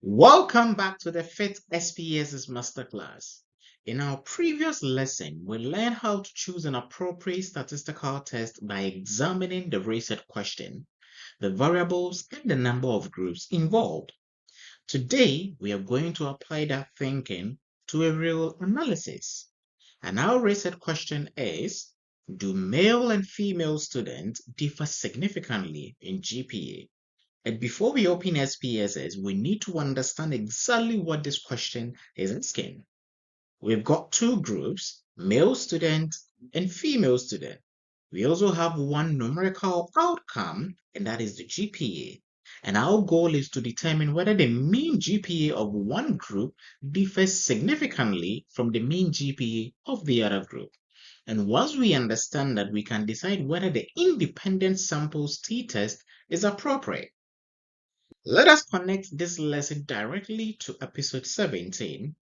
Welcome back to the FITTS SPSS Masterclass. In our previous lesson, we learned how to choose an appropriate statistical test by examining the research question, the variables, and the number of groups involved. Today, we are going to apply that thinking to a real analysis. And our research question is, do male and female students differ significantly in GPA? And before we open SPSS, we need to understand exactly what this question is asking. We've got two groups, male student and female student. We also have one numerical outcome, and that is the GPA. And our goal is to determine whether the mean GPA of one group differs significantly from the mean GPA of the other group. And once we understand that, we can decide whether the independent samples t-test is appropriate. Let us connect this lesson directly to episode 17.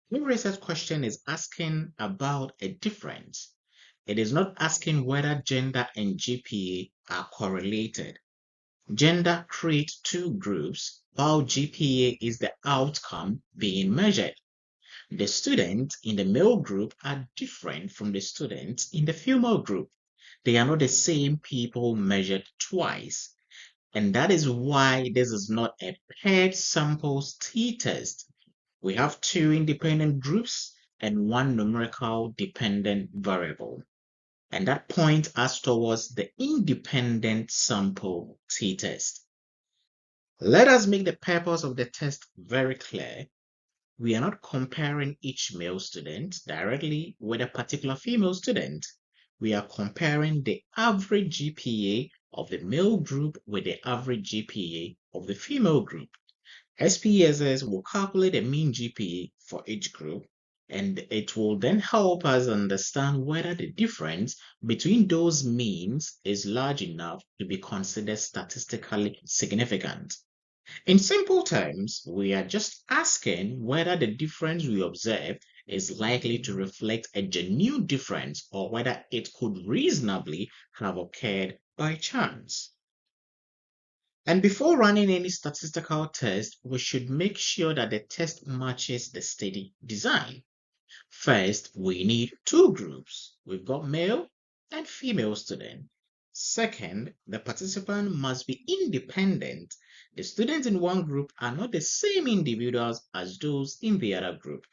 The research question is asking about a difference. It is not asking whether gender and GPA are correlated. Gender creates two groups, while GPA is the outcome being measured. The students in the male group are different from the students in the female group. They are not the same people measured twice. And that is why this is not a paired samples t-test. We have two independent groups and one numerical dependent variable. And that points us towards the independent sample t-test. Let us make the purpose of the test very clear. We are not comparing each male student directly with a particular female student. We are comparing the average GPA of the male group with the average GPA of the female group. SPSS will calculate the mean GPA for each group, and it will then help us understand whether the difference between those means is large enough to be considered statistically significant. In simple terms, we are just asking whether the difference we observe is likely to reflect a genuine difference or whether it could reasonably have occurred by chance. And before running any statistical test, we should make sure that the test matches the study design. First, we need two groups. We've got male and female student. Second, the participant must be independent. The students in one group are not the same individuals as those in the other group.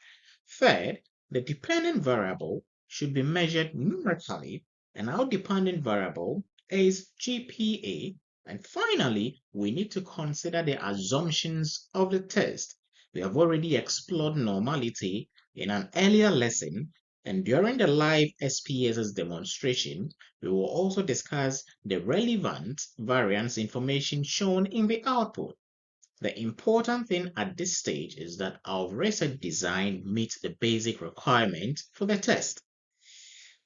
Third, the dependent variable should be measured numerically, and our dependent variable is GPA. And finally, we need to consider the assumptions of the test. We have already explored normality in an earlier lesson, and during the live SPSS demonstration, we will also discuss the relevant variance information shown in the output. The important thing at this stage is that our research design meets the basic requirement for the test.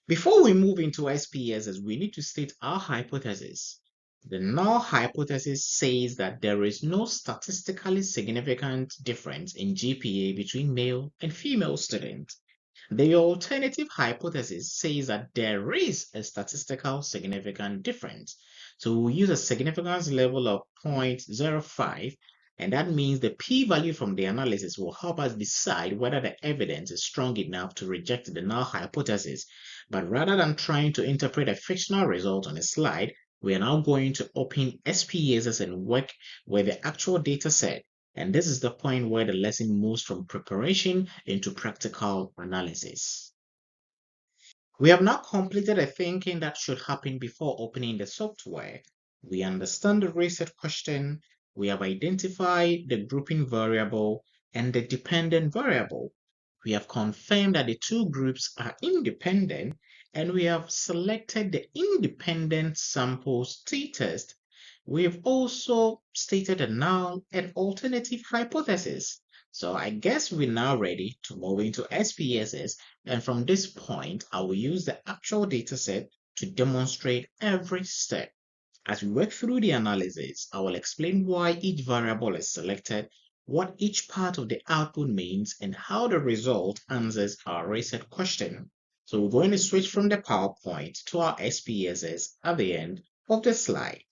Before we move into SPSS, we need to state our hypothesis. The null hypothesis says that there is no statistically significant difference in GPA between male and female students. The alternative hypothesis says that there is a statistical significant difference. So we'll use a significance level of 0.05, and that means the p-value from the analysis will help us decide whether the evidence is strong enough to reject the null hypothesis. But rather than trying to interpret a fictional result on a slide, we are now going to open SPSS and work with the actual data set. And this is the point where the lesson moves from preparation into practical analysis. We have now completed a thinking that should happen before opening the software. We understand the research question, we have identified the grouping variable and the dependent variable. We have confirmed that the two groups are independent, and we have selected the independent samples t-test. We have also stated a null and alternative hypothesis. So I guess we're now ready to move into SPSS, and from this point, I will use the actual dataset to demonstrate every step. As we work through the analysis, I will explain why each variable is selected, what each part of the output means, and how the result answers our research question. So we're going to switch from the PowerPoint to our SPSS at the end of the slide.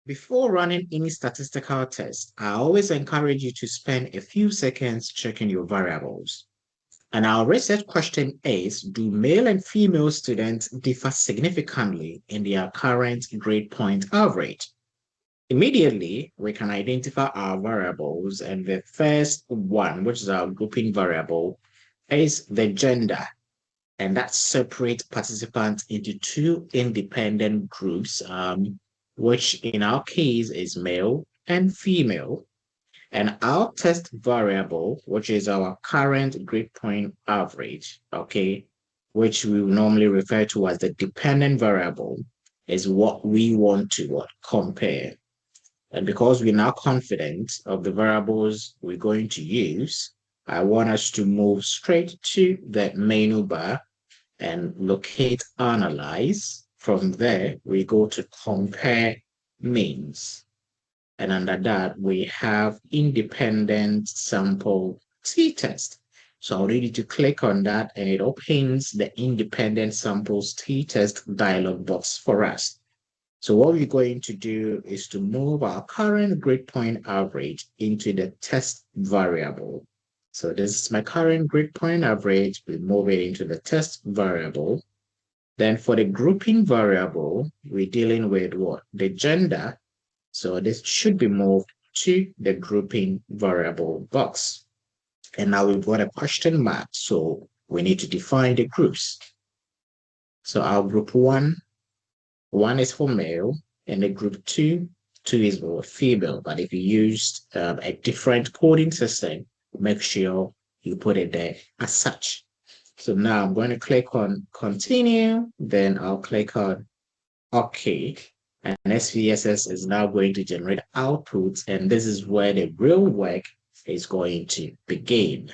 Before running any statistical test, I always encourage you to spend a few seconds checking your variables. And our research question is, do male and female students differ significantly in their current grade point average? Immediately, we can identify our variables, and the first one, which is our grouping variable, is the gender, and that separates participants into two independent groups, which in our case is male and female. And our test variable, which is our current grade point average, okay, which we normally refer to as the dependent variable, is what we want to compare. And because we're now confident of the variables we're going to use, I want us to move straight to the menu bar and locate analyze. From there, we go to compare means. And under that, we have independent sample t-test. So I need to click on that and it opens the independent samples t-test dialog box for us. So what we're going to do is to move our current grade point average into the test variable. So this is my current grade point average. We move it into the test variable. Then for the grouping variable, we're dealing with what? The gender. So this should be moved to the grouping variable box. And now we've got a question mark. So we need to define the groups. So our group one is for male, and the group two is for female. But if you used a different coding system, make sure you put it there as such. So now I'm going to click on continue, then I'll click on OK. And SPSS is now going to generate outputs, and this is where the real work is going to begin.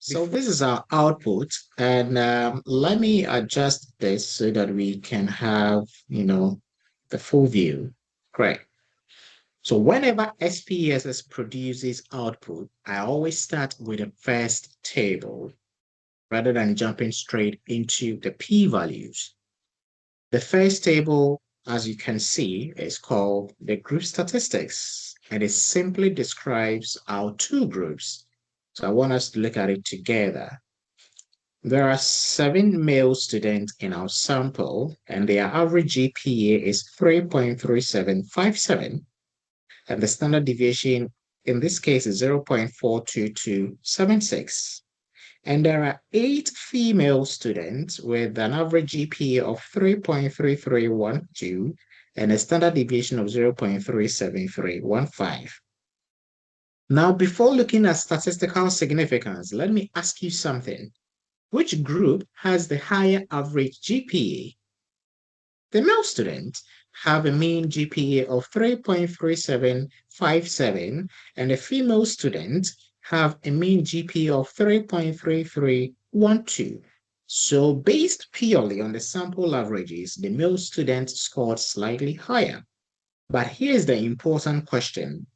So this is our output, and let me adjust this so that we can have, the full view. Great. So whenever SPSS produces output, I always start with the first table rather than jumping straight into the p-values. The first table, as you can see, is called the group statistics, and it simply describes our two groups. So I want us to look at it together. There are 7 male students in our sample, and their average GPA is 3.3757, and the standard deviation in this case is 0.42276. And there are 8 female students with an average GPA of 3.3312 and a standard deviation of 0.37315. Now, before looking at statistical significance, let me ask you something. Which group has the higher average GPA? The male students have a mean GPA of 3.3757, and the female students have a mean GPA of 3.3312. So based purely on the sample averages, the male students scored slightly higher. But here's the important question.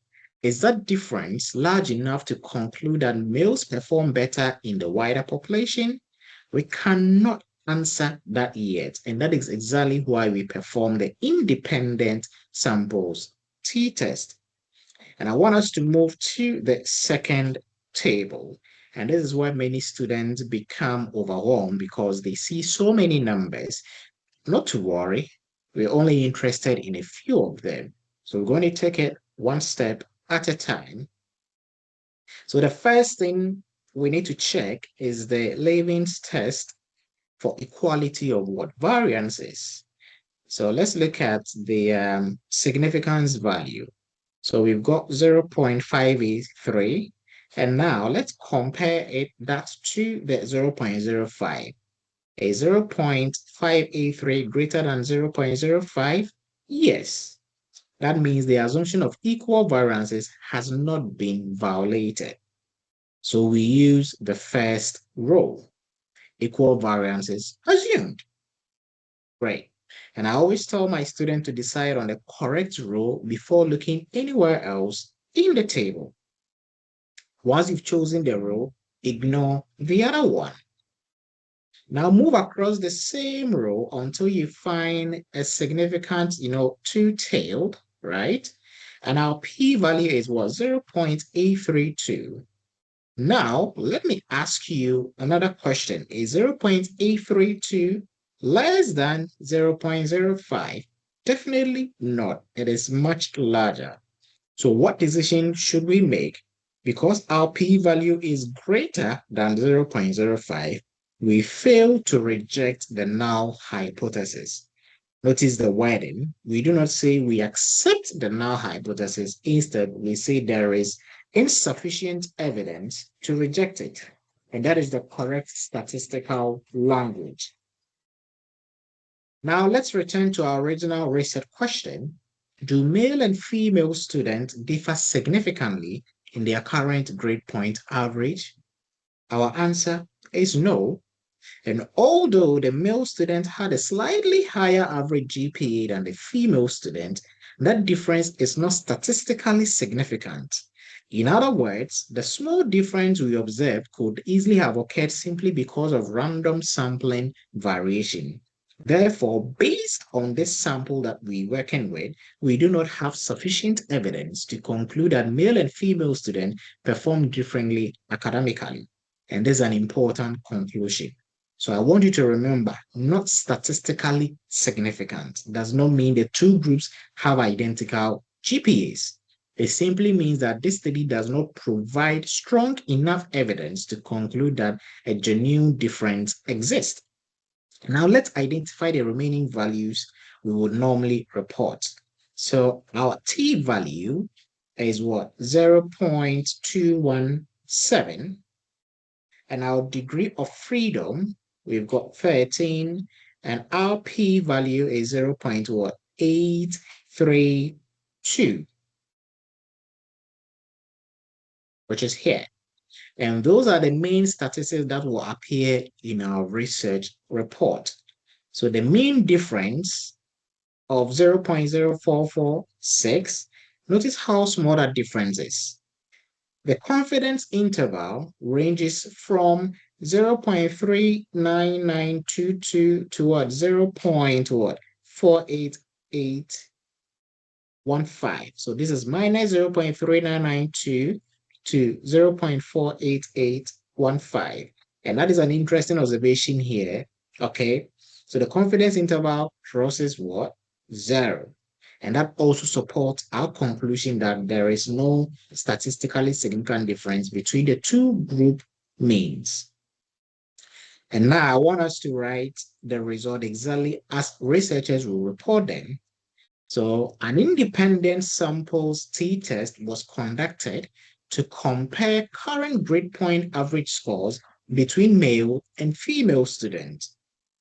Is that difference large enough to conclude that males perform better in the wider population? We cannot answer that yet, and that is exactly why we perform the independent samples t-test. And I want us to move to the second table. And this is where many students become overwhelmed because they see so many numbers. Not to worry, we're only interested in a few of them. So we're going to take it one step at a time. So the first thing we need to check is the Levene's test for equality of what variances. So let's look at the significance value. So we've got 0.583, and now let's compare that to the 0.05. A 0.583 greater than 0.05? Yes. That means the assumption of equal variances has not been violated. So we use the first row. Equal variances assumed. Great. And I always tell my student to decide on the correct row before looking anywhere else in the table. Once you've chosen the row, ignore the other one. Now move across the same row until you find a significant, two-tailed, right? And our p-value is what? 0.832. Now, let me ask you another question. Is 0.832 less than 0.05? Definitely not. It is much larger. So what decision should we make? Because our p-value is greater than 0.05, we fail to reject the null hypothesis. Notice the wording. We do not say we accept the null hypothesis. Instead, we say there is insufficient evidence to reject it. And that is the correct statistical language. Now let's return to our original research question. Do male and female students differ significantly in their current grade point average? Our answer is no. And although the male student had a slightly higher average GPA than the female student, that difference is not statistically significant. In other words, the small difference we observed could easily have occurred simply because of random sampling variation. Therefore, based on this sample that we're working with, we do not have sufficient evidence to conclude that male and female students perform differently academically. And this is an important conclusion. So I want you to remember, not statistically significant does not mean the two groups have identical GPAs. It simply means that this study does not provide strong enough evidence to conclude that a genuine difference exists. Now let's identify the remaining values we would normally report. So our t value is what? 0.217. And our degree of freedom, we've got 13, and our p-value is 0.832, which is here. And those are the main statistics that will appear in our research report. So the mean difference of 0.0446, notice how small that difference is. The confidence interval ranges from 0.39922 towards 0.48815. So this is minus 0.3992 to 0.48815. And that is an interesting observation here. Okay. So the confidence interval crosses what? 0. And that also supports our conclusion that there is no statistically significant difference between the two group means. And now I want us to write the result exactly as researchers will report them. So an independent samples t-test was conducted to compare current grade point average scores between male and female students.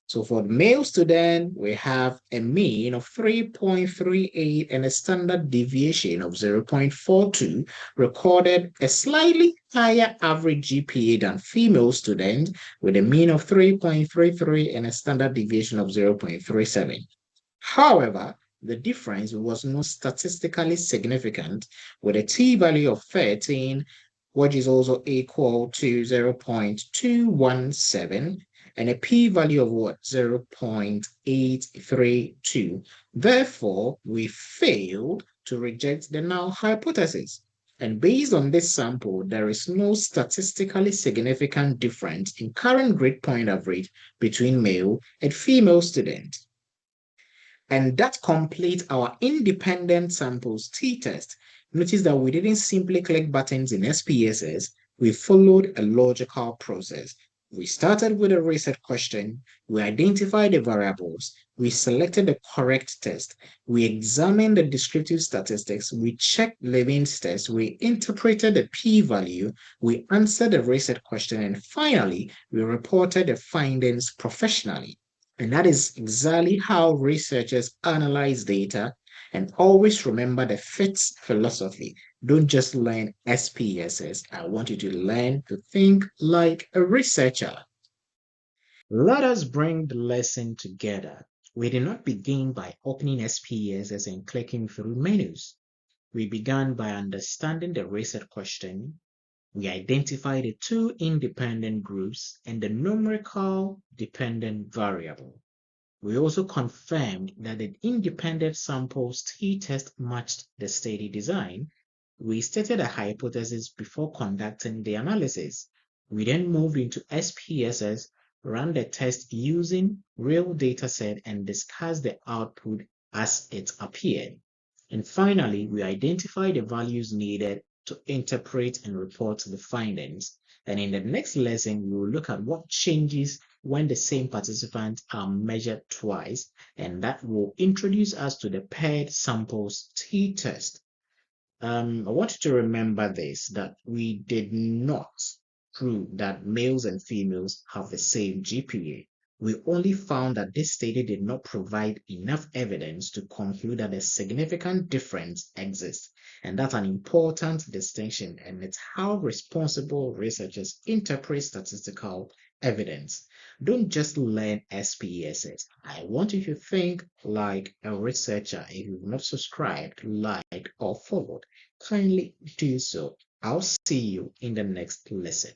So for the male student, we have a mean of 3.38 and a standard deviation of 0.42, recorded a slightly higher average GPA than female student with a mean of 3.33 and a standard deviation of 0.37. However, the difference was not statistically significant with a t-value of 13, which is also equal to 0.217, and a p-value of what? 0.832. Therefore, we failed to reject the null hypothesis. And based on this sample, there is no statistically significant difference in current grade point average between male and female students. And that completes our independent samples t-test. Notice that we didn't simply click buttons in SPSS, we followed a logical process. We started with a research question, we identified the variables, we selected the correct test, we examined the descriptive statistics, we checked Levene's test, we interpreted the p-value, we answered the research question, and finally, we reported the findings professionally. And that is exactly how researchers analyze data. And always remember the FITTS philosophy. Don't just learn SPSS. I want you to learn to think like a researcher. Let us bring the lesson together. We did not begin by opening SPSS and clicking through menus. We began by understanding the research question. We identified the two independent groups and the numerical dependent variable. We also confirmed that the independent samples t-test matched the study design. We stated a hypothesis before conducting the analysis. We then moved into SPSS, ran the test using real dataset, and discussed the output as it appeared. And finally, we identified the values needed to interpret and report the findings. And in the next lesson, we will look at what changes when the same participants are measured twice, and that will introduce us to the paired samples t-test. I want you to remember this, that we did not prove that males and females have the same GPA. We only found that this study did not provide enough evidence to conclude that a significant difference exists. And that's an important distinction, and it's how responsible researchers interpret statistical evidence. Don't just learn SPSS. I want you to think like a researcher. If you've not subscribed, liked, or followed, kindly do so. I'll see you in the next lesson.